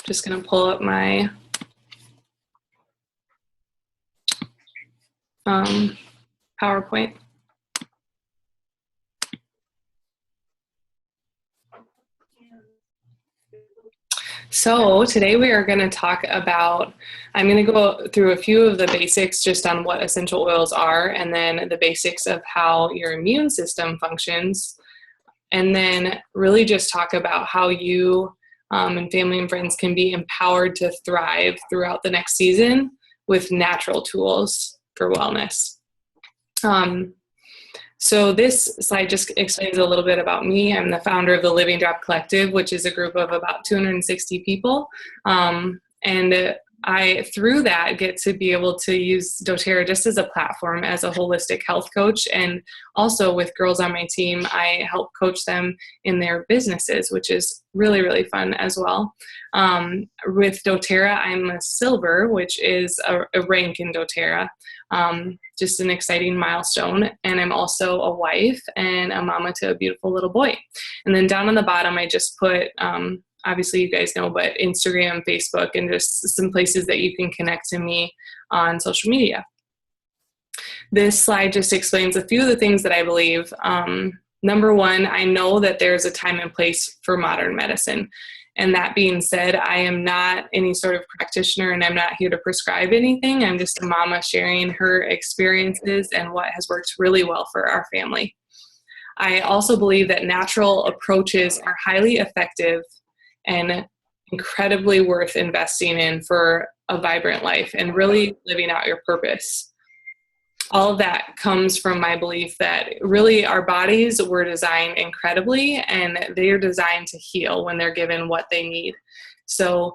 Just going to pull up my PowerPoint. So today we are going to talk about, I'm going to go through a few of the basics just on what essential oils are, and then the basics of how your immune system functions, and then really just talk about how you and family and friends can be empowered to thrive throughout the next season with natural tools for wellness. So this slide just explains a little bit about me. I'm the founder of the Living Drop Collective, which is a group of about 260 people. And I, through that, get to be able to use doTERRA just as a platform, as a holistic health coach. And also with girls on my team, I help coach them in their businesses, which is really, really fun as well. With doTERRA, I'm a silver, which is a rank in doTERRA. Just an exciting milestone. And I'm also a wife and a mama to a beautiful little boy. And then down on the bottom, I just put, obviously you guys know, but Instagram, Facebook, and just some places that you can connect to me on social media. This slide just explains a few of the things that I believe. Number one, I know that there's a time and place for modern medicine. And that being said, I am not any sort of practitioner, and I'm not here to prescribe anything. I'm just a mama sharing her experiences and what has worked really well for our family. I also believe that natural approaches are highly effective and incredibly worth investing in for a vibrant life and really living out your purpose. All of that comes from my belief that really our bodies were designed incredibly, and they are designed to heal when they're given what they need. So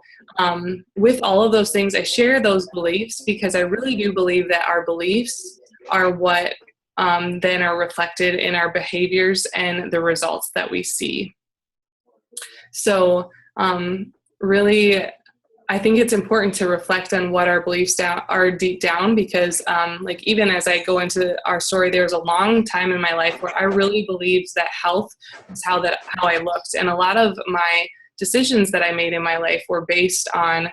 with all of those things, I share those beliefs because I really do believe that our beliefs are what then are reflected in our behaviors and the results that we see. So really, I think it's important to reflect on what our beliefs are deep down, because like even as I go into our story, there was a long time in my life where I really believed that health was how I looked. And a lot of my decisions that I made in my life were based on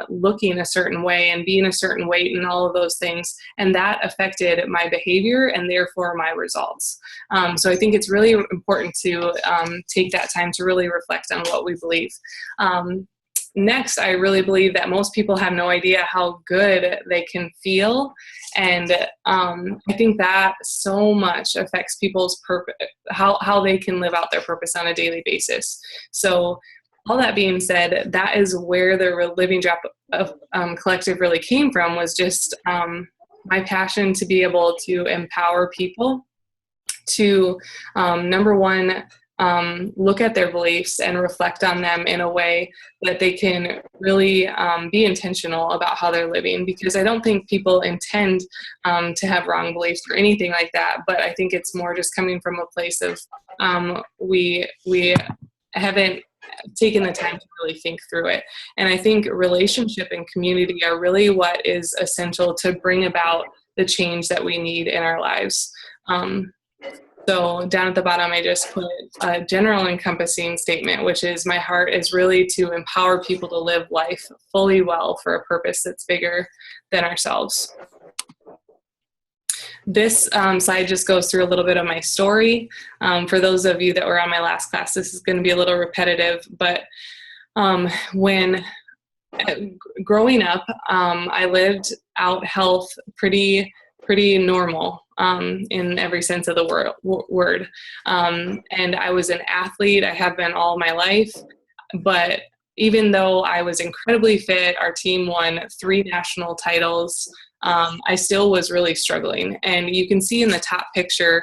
looking a certain way and being a certain weight and all of those things. And that affected my behavior and therefore my results. So I think it's really important to take that time to really reflect on what we believe. Next, I really believe that most people have no idea how good they can feel. And I think that so much affects people's purpose, how they can live out their purpose on a daily basis. So all that being said, that is where the Living Drop Collective really came from, was just my passion to be able to empower people to, number one, look at their beliefs and reflect on them in a way that they can really be intentional about how they're living, because I don't think people intend to have wrong beliefs or anything like that, but I think it's more just coming from a place of we haven't taken the time to really think through it. And I think relationship and community are really what is essential to bring about the change that we need in our lives. So down at the bottom, I just put a general encompassing statement, which is my heart is really to empower people to live life fully well for a purpose that's bigger than ourselves. This slide just goes through a little bit of my story. For those of you that were on my last class, this is going to be a little repetitive, but when growing up, I lived out health pretty normal in every sense of the word. And I was an athlete. I have been all my life. But even though I was incredibly fit, our team won 3 national titles, I still was really struggling. And you can see in the top picture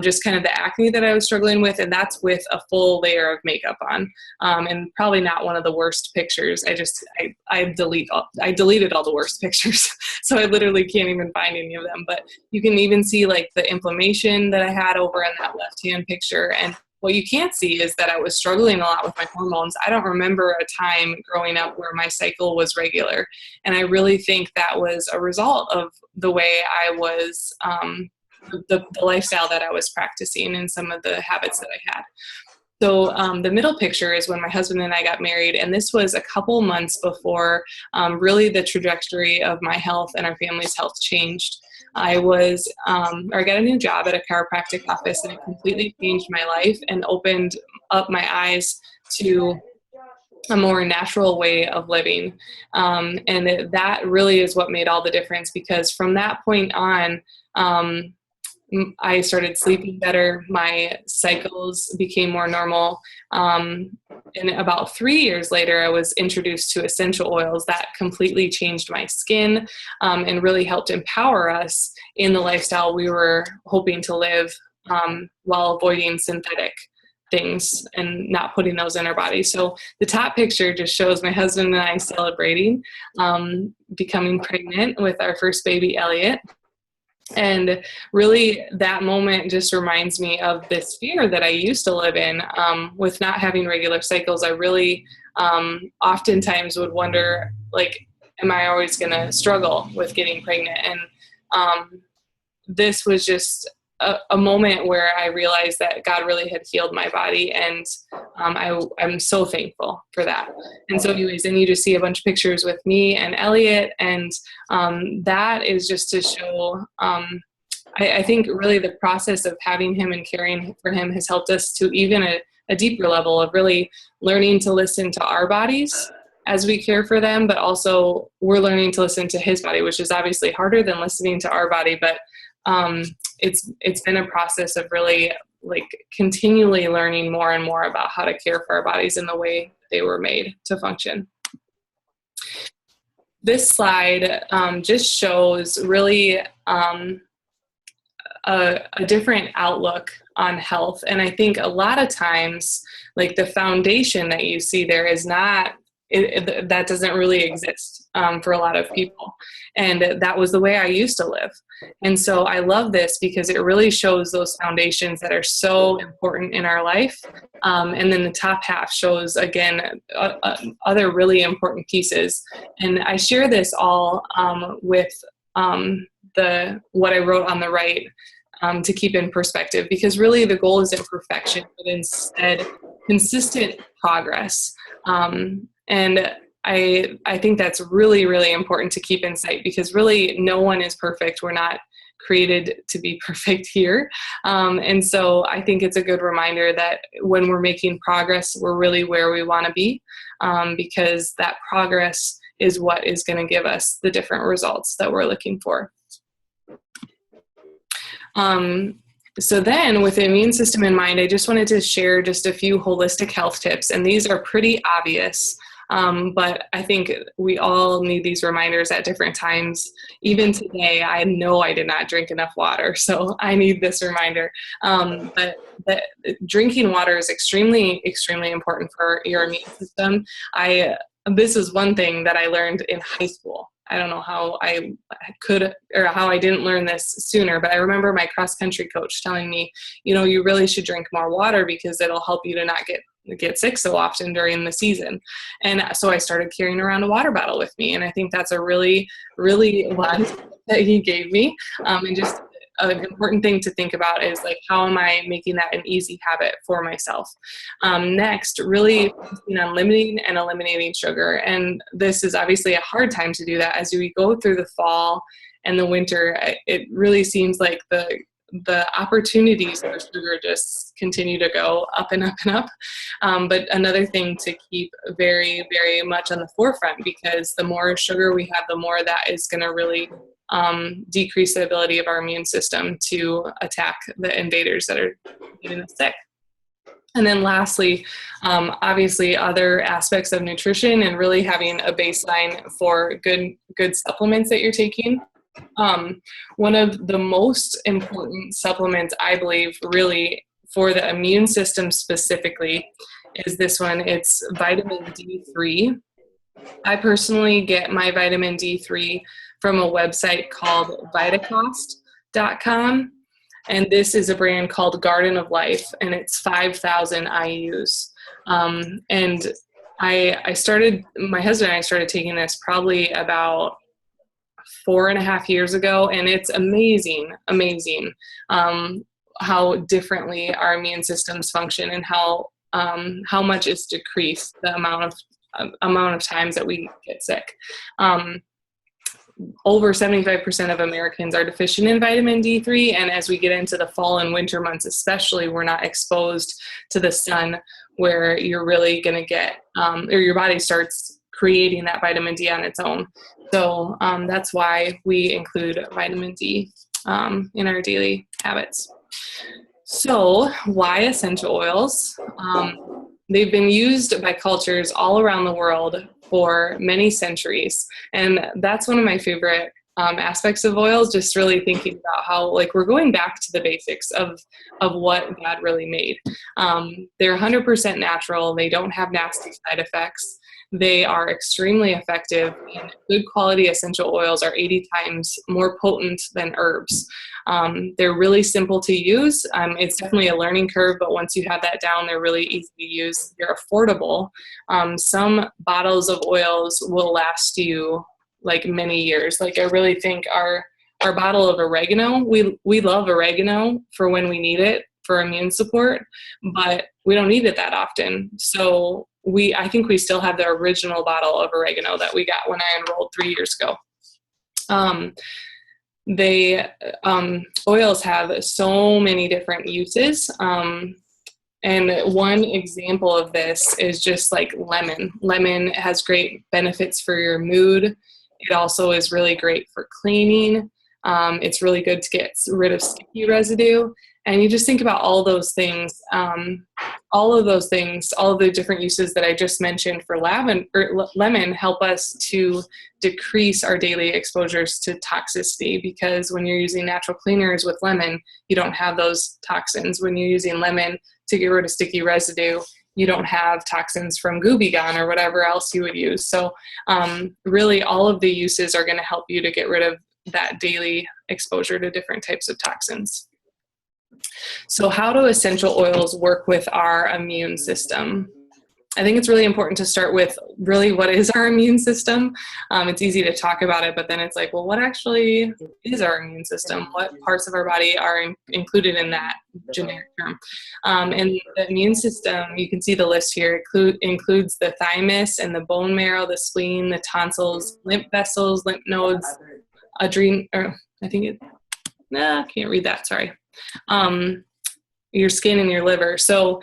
just kind of the acne that I was struggling with, and that's with a full layer of makeup on. And probably not one of the worst pictures. I deleted all the worst pictures, so I literally can't even find any of them. But you can even see like the inflammation that I had over in that left-hand picture. And what you can't see is that I was struggling a lot with my hormones. I don't remember a time growing up where my cycle was regular. And I really think that was a result of the way I was, the lifestyle that I was practicing and some of the habits that I had. So the middle picture is when my husband and I got married, and this was a couple months before really the trajectory of my health and our family's health changed. I got a new job at a chiropractic office, and it completely changed my life and opened up my eyes to a more natural way of living. And that really is what made all the difference, because from that point on, I started sleeping better. My cycles became more normal. And about 3 years later, I was introduced to essential oils that completely changed my skin, and really helped empower us in the lifestyle we were hoping to live, while avoiding synthetic things and not putting those in our bodies. So the top picture just shows my husband and I celebrating becoming pregnant with our first baby, Elliot. And really, that moment just reminds me of this fear that I used to live in, with not having regular cycles. I really oftentimes would wonder, like, am I always going to struggle with getting pregnant? And this was just a moment where I realized that God really had healed my body, and I'm so thankful for that. And so anyways, then you just see a bunch of pictures with me and Elliot, and that is just to show, I think really the process of having him and caring for him has helped us to even a deeper level of really learning to listen to our bodies as we care for them, but also we're learning to listen to his body, which is obviously harder than listening to our body, but it's been a process of really, like, continually learning more and more about how to care for our bodies in the way they were made to function. This slide just shows really a different outlook on health. And I think a lot of times, like, the foundation that you see there is not, that doesn't really exist for a lot of people. And that was the way I used to live. And so I love this because it really shows those foundations that are so important in our life. And then the top half shows, again, other really important pieces. And I share this all with what I wrote on the right, to keep in perspective, because really the goal isn't perfection, but instead consistent progress. And I think that's really, really important to keep in sight, because really no one is perfect. We're not created to be perfect here. And so I think it's a good reminder that when we're making progress, we're really where we want to be, because that progress is what is going to give us the different results that we're looking for. So then, with the immune system in mind, I just wanted to share just a few holistic health tips, and these are pretty obvious, but I think we all need these reminders at different times. Even today, I know I did not drink enough water, so I need this reminder. But drinking water is extremely, extremely important for your immune system. This is one thing that I learned in high school. I don't know how I could, or how I didn't learn this sooner, but I remember my cross country coach telling me, you really should drink more water because it'll help you to not get sick so often during the season. And so I started carrying around a water bottle with me. And I think that's a really, really wise that he gave me. And just an important thing to think about is, like, how am I making that an easy habit for myself? Next, really focusing on limiting and eliminating sugar. And this is obviously a hard time to do that as we go through the fall and the winter. It really seems like the opportunities for sugar just continue to go up and up and up. But another thing to keep very, very much on the forefront, because the more sugar we have, the more that is going to really decrease the ability of our immune system to attack the invaders that are getting us sick. And then lastly, obviously other aspects of nutrition and really having a baseline for good supplements that you're taking. One of the most important supplements, I believe, really for the immune system specifically, is this one. It's vitamin D3. I personally get my vitamin D3 from a website called Vitacost.com. And this is a brand called Garden of Life, and it's 5,000 IUs. And my husband and I started taking this probably about 4.5 years ago, and it's amazing how differently our immune systems function, and how how much it's decreased the amount of times that we get sick. Over 75% of Americans are deficient in vitamin D3, and as we get into the fall and winter months especially, we're not exposed to the sun, where you're really going to get, or your body starts creating that vitamin D on its own. So that's why we include vitamin D in our daily habits. So why essential oils? They've been used by cultures all around the world for many centuries. And that's one of my favorite aspects of oils, just really thinking about how, like, we're going back to the basics of what God really made. They're 100% natural. They don't have nasty side effects. They are extremely effective, and good quality essential oils are 80 times more potent than herbs. They're really simple to use. It's definitely a learning curve, but once you have that down, they're really easy to use. They're affordable. Some bottles of oils will last you like many years. Like, I really think our bottle of oregano, we love oregano for when we need it for immune support, but we don't need it that often. So I think we still have the original bottle of oregano that we got when I enrolled 3 years ago. Oils have so many different uses. And one example of this is just like lemon. Lemon has great benefits for your mood. It also is really great for cleaning. It's really good to get rid of sticky residue. And you just think about all those things, all of the different uses that I just mentioned for lemon help us to decrease our daily exposures to toxicity, because when you're using natural cleaners with lemon, you don't have those toxins. When you're using lemon to get rid of sticky residue, you don't have toxins from Gooby Gone or whatever else you would use. So really all of the uses are going to help you to get rid of that daily exposure to different types of toxins. So how do essential oils work with our immune system? I think it's really important to start with really what is our immune system. It's easy to talk about it, but then it's like, well, what actually is our immune system? What parts of our body are included in that generic term? And the immune system, you can see the list here, includes the thymus and the bone marrow, the spleen, the tonsils, lymph vessels, lymph nodes, I can't read that, sorry. Your skin and your liver. So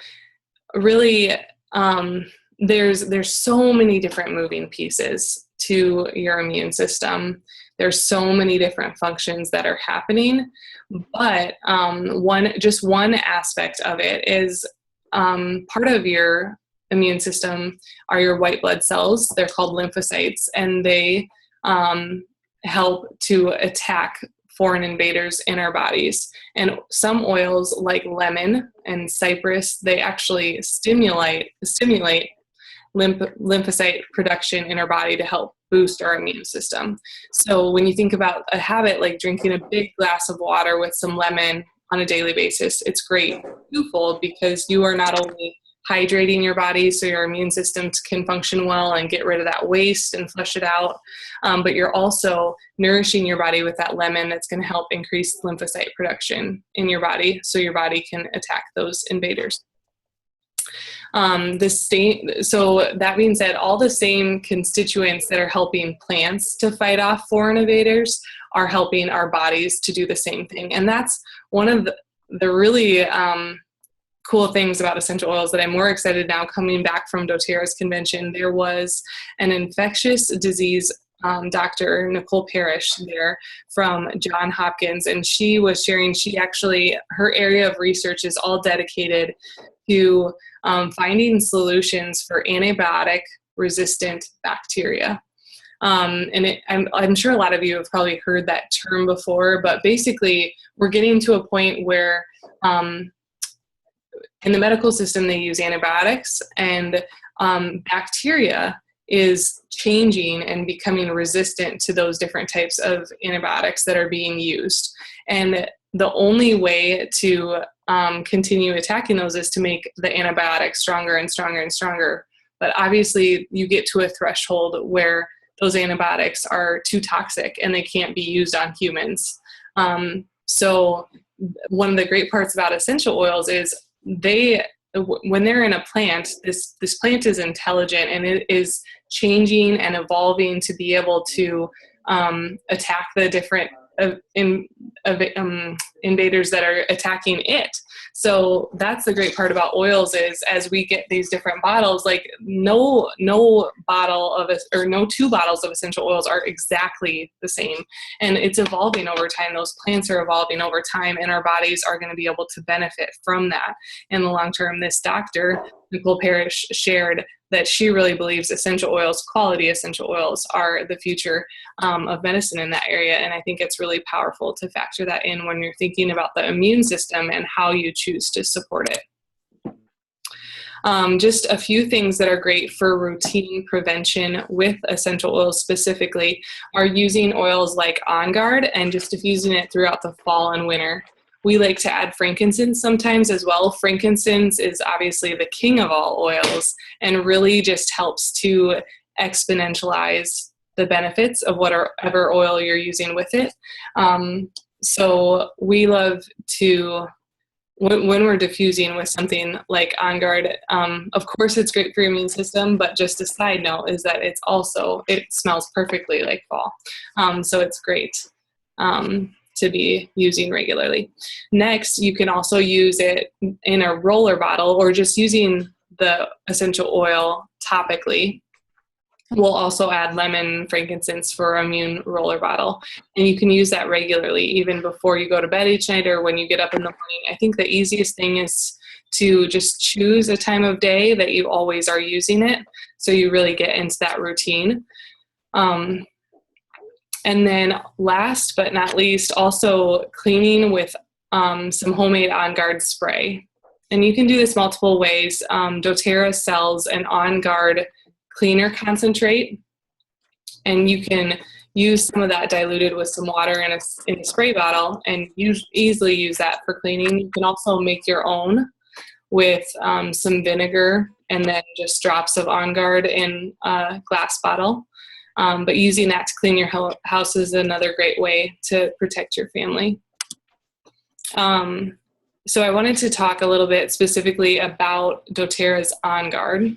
really, there's so many different moving pieces to your immune system. There's so many different functions that are happening, but one aspect of it is part of your immune system are your white blood cells. They're called lymphocytes, and they help to attack foreign invaders in our bodies. And some oils like lemon and cypress, they actually stimulate lymphocyte production in our body to help boost our immune system. So when you think about a habit like drinking a big glass of water with some lemon on a daily basis, it's great twofold, because you are not only hydrating your body so your immune system can function well and get rid of that waste and flush it out, but you're also nourishing your body with that lemon that's going to help increase lymphocyte production in your body so your body can attack those invaders. So that being said, all the same constituents that are helping plants to fight off foreign invaders are helping our bodies to do the same thing. And that's one of the really cool things about essential oils that I'm more excited now coming back from doTERRA's convention. There was an infectious disease Dr. Nicole Parrish there from Johns Hopkins, and she was sharing, her area of research is all dedicated to finding solutions for antibiotic resistant bacteria. I'm sure a lot of you have probably heard that term before, but basically we're getting to a point where in the medical system they use antibiotics, and bacteria is changing and becoming resistant to those different types of antibiotics that are being used. And the only way to continue attacking those is to make the antibiotics stronger and stronger and stronger. But obviously you get to a threshold where those antibiotics are too toxic and they can't be used on humans. So one of the great parts about essential oils is they when they're in a plant, this plant is intelligent, and it is changing and evolving to be able to attack the different invaders that are attacking it. So that's the great part about oils, is as we get these different bottles, like no bottle of or no two bottles of essential oils are exactly the same, and it's evolving over time. Those plants are evolving over time, and our bodies are going to be able to benefit from that in the long term. This doctor, Nicole Parrish, shared that she really believes essential oils, quality essential oils, are the future of medicine in that area. And I think it's really powerful to factor that in when you're thinking about the immune system and how you choose to support it. Just a few things that are great for routine prevention with essential oils specifically are using oils like On Guard and just diffusing it throughout the fall and winter. We like to add frankincense sometimes as well. Frankincense is obviously the king of all oils and really just helps to exponentialize the benefits of whatever oil you're using with it. So we love to, when we're diffusing with something like On Guard, of course it's great for your immune system, but just a side note is that it smells perfectly like fall. So it's great to be using regularly. Next, you can also use it in a roller bottle, or just using the essential oil topically. We'll also add lemon, frankincense for immune roller bottle. And you can use that regularly, even before you go to bed each night or when you get up in the morning. I think the easiest thing is to just choose a time of day that you always are using it, so you really get into that routine. And then last but not least, also cleaning with some homemade On Guard spray. And you can do this multiple ways. doTERRA sells an On Guard cleaner concentrate, and you can use some of that diluted with some water in a spray bottle, and easily use that for cleaning. You can also make your own with some vinegar and then just drops of On Guard in a glass bottle. But using that to clean your house is another great way to protect your family. So I wanted to talk a little bit specifically about doTERRA's On Guard.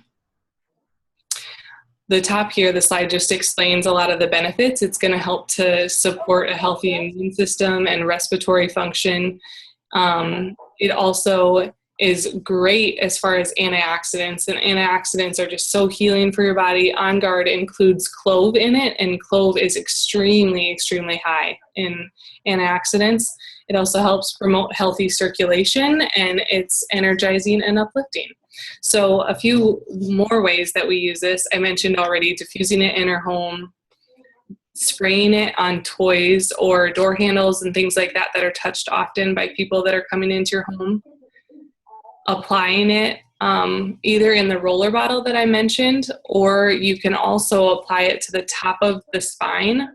The top here, the slide just explains a lot of the benefits. It's going to help to support a healthy immune system and respiratory function. It also is great as far as antioxidants, and antioxidants are just so healing for your body. On Guard includes clove in it, and clove is extremely, extremely high in antioxidants. It also helps promote healthy circulation, and it's energizing and uplifting. So a few more ways that we use this. I mentioned already diffusing it in our home, spraying it on toys or door handles and things like that that are touched often by people that are coming into your home. Applying it either in the roller bottle that I mentioned, or you can also apply it to the top of the spine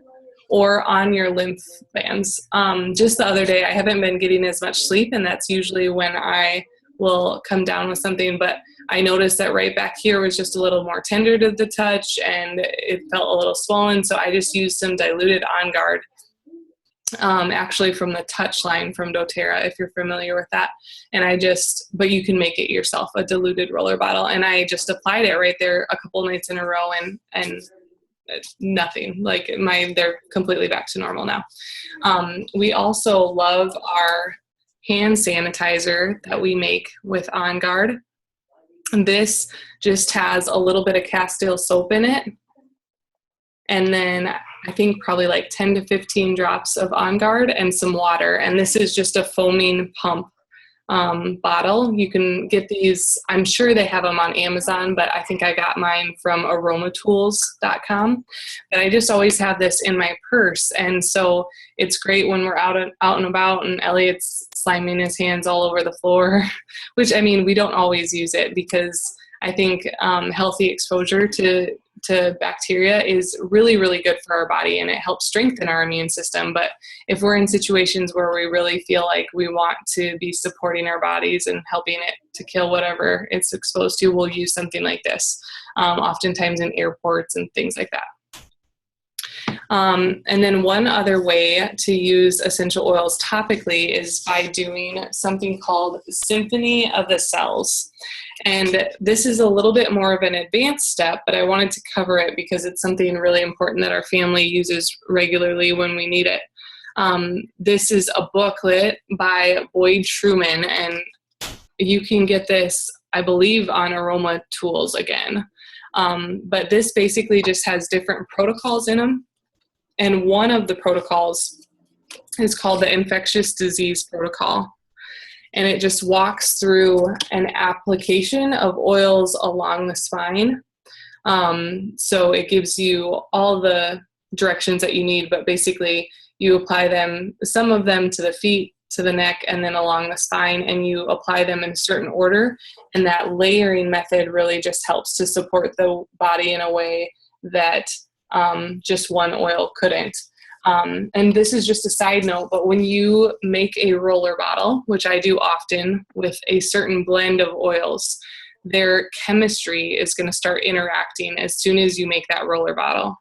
or on your lymph bands. Just the other day, I haven't been getting as much sleep, and that's usually when I will come down with something, but I noticed that right back here was just a little more tender to the touch, and it felt a little swollen, so I just used some diluted On Guard, actually from the Touch line from doTERRA, if you're familiar with that. And but you can make it yourself, a diluted roller bottle. And I just applied it right there a couple nights in a row, and nothing, like they're completely back to normal now. We also love our hand sanitizer that we make with On Guard. This just has a little bit of Castile soap in it, and then I think probably like 10 to 15 drops of On Guard and some water. And this is just a foaming pump bottle. You can get these, I'm sure they have them on Amazon, but I think I got mine from aromatools.com. But I just always have this in my purse. And so it's great when we're out and about and Elliot's sliming his hands all over the floor, which, I mean, we don't always use it because I think healthy exposure to bacteria is really, really good for our body, and it helps strengthen our immune system. But if we're in situations where we really feel like we want to be supporting our bodies and helping it to kill whatever it's exposed to, we'll use something like this, oftentimes in airports and things like that. And then one other way to use essential oils topically is by doing something called Symphony of the Cells. And this is a little bit more of an advanced step, but I wanted to cover it because it's something really important that our family uses regularly when we need it. This is a booklet by Boyd Truman, and you can get this, I believe, on Aroma Tools again. But this basically just has different protocols in them. And one of the protocols is called the infectious disease protocol. And it just walks through an application of oils along the spine. So it gives you all the directions that you need, but basically you apply them, some of them to the feet, to the neck, and then along the spine, and you apply them in a certain order. And that layering method really just helps to support the body in a way that just one oil couldn't. And this is just a side note, but when you make a roller bottle, which I do often with a certain blend of oils, their chemistry is going to start interacting as soon as you make that roller bottle.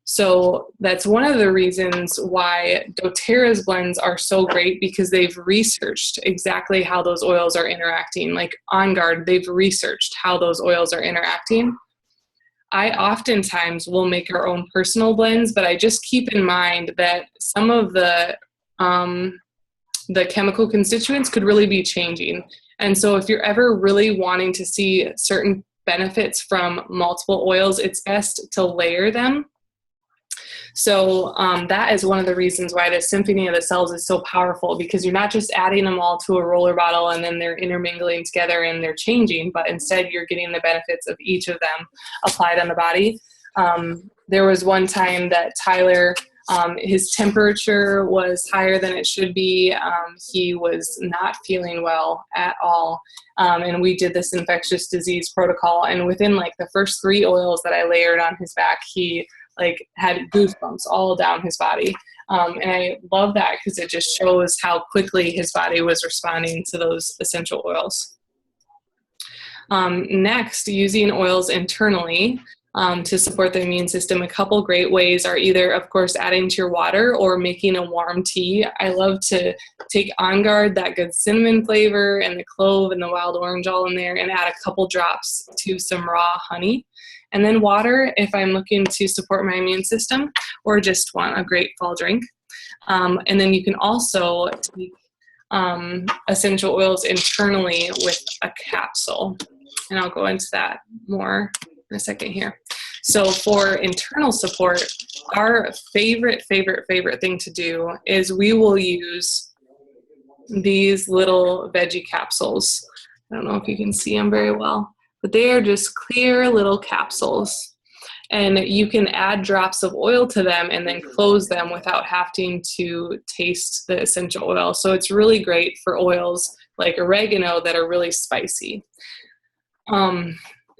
So that's one of the reasons why doTERRA's blends are so great, because they've researched exactly how those oils are interacting. Like On Guard, they've researched how those oils are interacting. I oftentimes will make our own personal blends, but I just keep in mind that some of the chemical constituents could really be changing. And so if you're ever really wanting to see certain benefits from multiple oils, it's best to layer them. So that is one of the reasons why the Symphony of the Cells is so powerful, because you're not just adding them all to a roller bottle and then they're intermingling together and they're changing, but instead you're getting the benefits of each of them applied on the body. There was one time that Tyler, his temperature was higher than it should be. He was not feeling well at all. And we did this infectious disease protocol. And within like the first 3 oils that I layered on his back, he had goosebumps all down his body. And I love that because it just shows how quickly his body was responding to those essential oils. Next, using oils internally to support the immune system. A couple great ways are either, of course, adding to your water or making a warm tea. I love to take On Guard, that good cinnamon flavor, and the clove and the wild orange all in there, and add a couple drops to some raw honey. And then water if I'm looking to support my immune system or just want a great fall drink. And then you can also take essential oils internally with a capsule. And I'll go into that more in a second here. So for internal support, our favorite thing to do is we will use these little veggie capsules. I don't know if you can see them very well, but they are just clear little capsules. And you can add drops of oil to them and then close them without having to taste the essential oil. So it's really great for oils like oregano that are really spicy.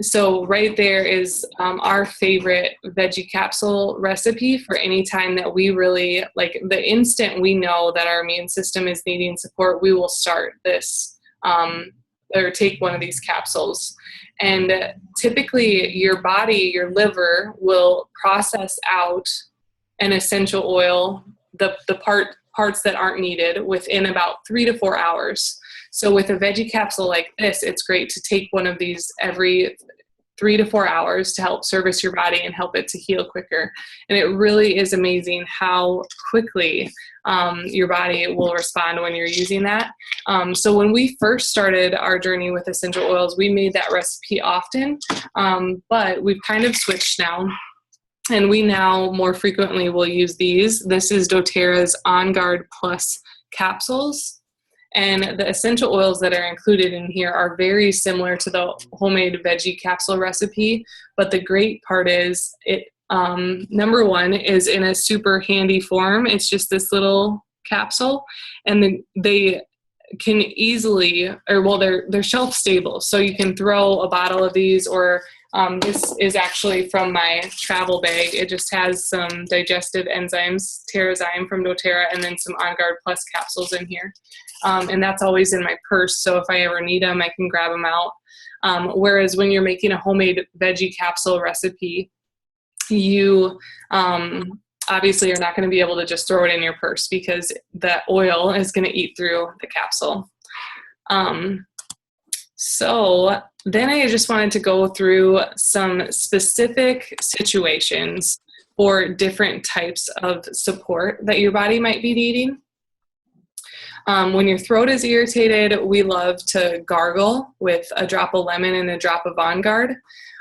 So right there is our favorite veggie capsule recipe for any time that we really, like the instant we know that our immune system is needing support, we will start this or take one of these capsules. And typically your body, your liver will process out an essential oil, the parts that aren't needed, within about 3 to 4 hours. So with a veggie capsule like this, it's great to take one of these every 3 to 4 hours to help service your body and help it to heal quicker. And it really is amazing how quickly your body will respond when you're using that. So when we first started our journey with essential oils, we made that recipe often, but we've kind of switched now. And we now more frequently will use these. This is doTERRA's On Guard Plus capsules. And the essential oils that are included in here are very similar to the homemade veggie capsule recipe. But the great part is it, number one, is in a super handy form. It's just this little capsule, and they can easily, they're shelf stable. So you can throw a bottle of these, or this is actually from my travel bag. It just has some digestive enzymes, Terrazyme from doTERRA, and then some On Guard Plus capsules in here. And that's always in my purse, so if I ever need them, I can grab them out. Whereas when you're making a homemade veggie capsule recipe, you obviously you're not going to be able to just throw it in your purse because the oil is going to eat through the capsule. So then I just wanted to go through some specific situations for different types of support that your body might be needing. When your throat is irritated, we love to gargle with a drop of lemon and a drop of On Guard.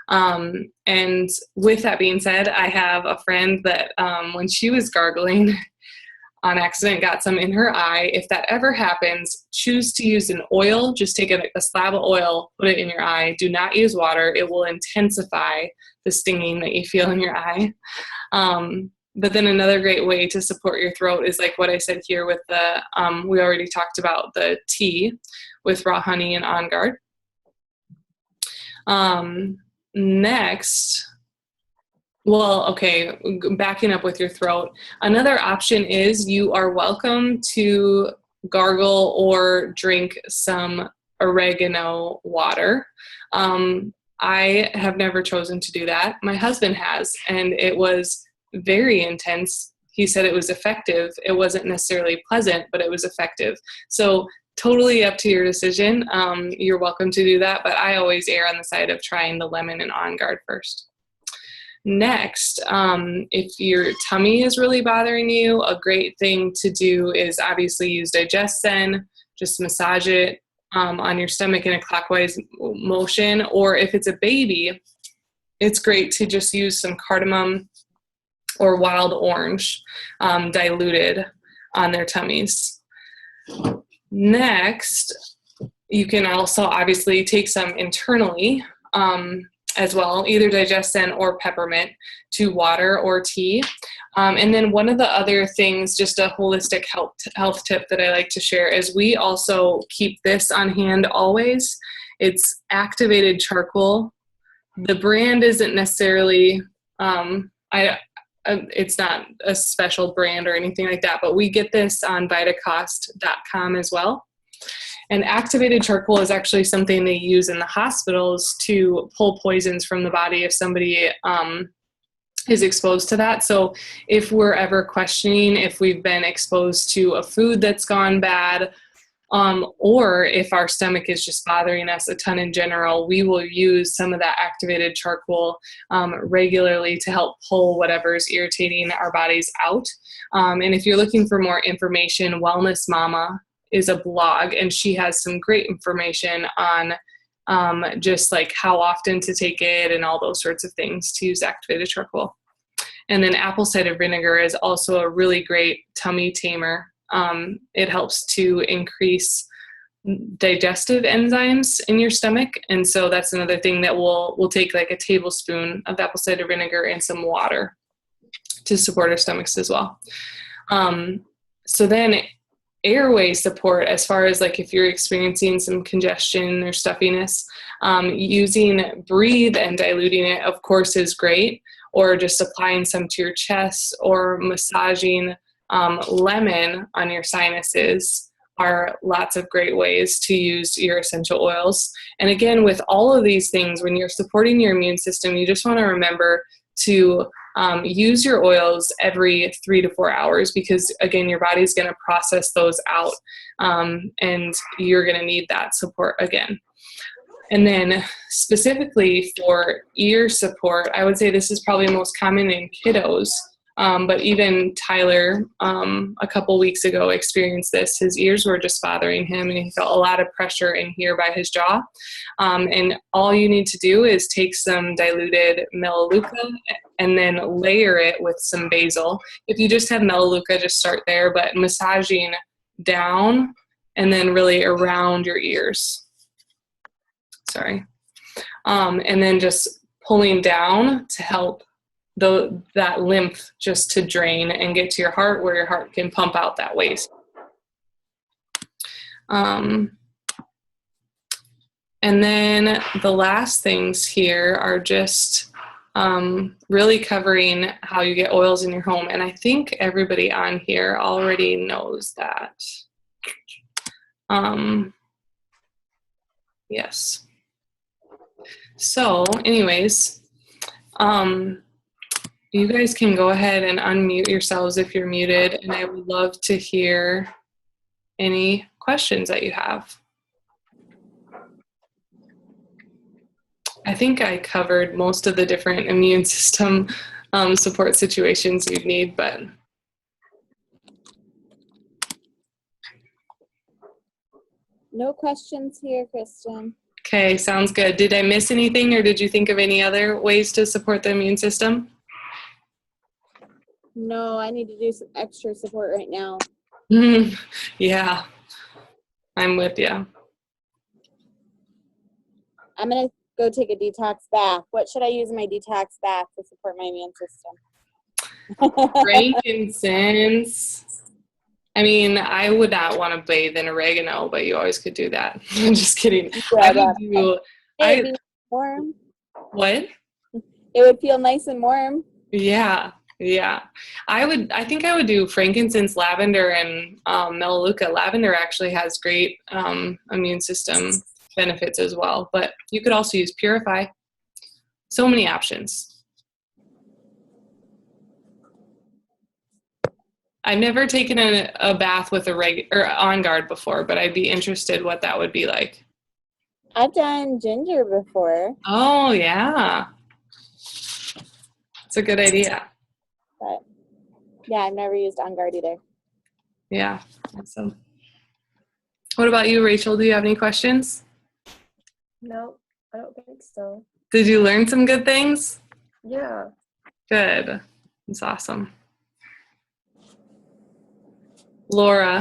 And with that being said, I have a friend that when she was gargling on accident, got some in her eye. If that ever happens, choose to use an oil. Just take a slab of oil, put it in your eye. Do not use water. It will intensify the stinging that you feel in your eye. But then another great way to support your throat is like what I said here with the, we already talked about the tea with raw honey and On Guard. Next, well, okay, backing up with your throat. Another option is you are welcome to gargle or drink some oregano water. I have never chosen to do that. My husband has, and it was very intense. He said it was effective. It wasn't necessarily pleasant, but it was effective. So totally up to your decision. You're welcome to do that, but I always err on the side of trying the lemon and On Guard first. Next, if your tummy is really bothering you, a great thing to do is obviously use DigestZen. Just massage it on your stomach in a clockwise motion. Or if it's a baby, it's great to just use some cardamom or wild orange diluted on their tummies. Next, you can also obviously take some internally as well, either DigestZen or peppermint to water or tea. And then one of the other things, just a holistic health tip that I like to share is we also keep this on hand always. It's activated charcoal. The brand isn't necessarily, it's not a special brand or anything like that, but we get this on Vitacost.com as well. And activated charcoal is actually something they use in the hospitals to pull poisons from the body if somebody is exposed to that. So if we're ever questioning if we've been exposed to a food that's gone bad, or if our stomach is just bothering us a ton in general, we will use some of that activated charcoal regularly to help pull whatever's irritating our bodies out. And if you're looking for more information, Wellness Mama is a blog, and she has some great information on just like how often to take it and all those sorts of things to use activated charcoal. And then apple cider vinegar is also a really great tummy tamer. It helps to increase digestive enzymes in your stomach, and so that's another thing that we'll take like a tablespoon of apple cider vinegar and some water to support our stomachs as well. So then airway support, as far as like if you're experiencing some congestion or stuffiness, using Breathe and diluting it, of course, is great, or just applying some to your chest or massaging lemon on your sinuses are lots of great ways to use your essential oils. And again, with all of these things, when you're supporting your immune system, you just want to remember to use your oils every 3 to 4 hours, because again, your body's going to process those out, and you're going to need that support again. And then specifically for ear support, I would say this is probably most common in kiddos, but even Tyler a couple weeks ago experienced this. His ears were just bothering him, and he felt a lot of pressure in here by his jaw. And all you need to do is take some diluted Melaleuca and then layer it with some basil. If you just have Melaleuca, just start there, but massaging down and then really around your ears. Sorry. And then just pulling down to help that lymph just to drain and get to your heart, where your heart can pump out that waste. And then the last things here are just really covering how you get oils in your home. And I think everybody on here already knows that. Yes. So anyways, You guys can go ahead and unmute yourselves if you're muted, and I would love to hear any questions that you have. I think I covered most of the different immune system support situations you'd need, but no questions here, Kristen. okay, sounds good. Did I miss anything, or did you think of any other ways to support the immune system? No, I need to do some extra support right now. Yeah, I'm with you. I'm going to go take a detox bath. What should I use in my detox bath to support my immune system? Frankincense. I mean, I would not want to bathe in oregano, but you always could do that. I'm just kidding. I would do. It would be warm. What? It would feel nice and warm. Yeah. I think I would do frankincense, lavender, and melaleuca. Lavender actually has great immune system benefits as well, but you could also use Purify. So many options. I've never taken a bath with or On Guard before, but I'd be interested what that would be like. I've done ginger before. Oh, yeah. It's a good idea. But yeah, I've never used On Guard either. Yeah, awesome. What about you, Rachel? Do you have any questions? No, I don't think so. Did you learn some good things? Yeah. Good. That's awesome. Laura,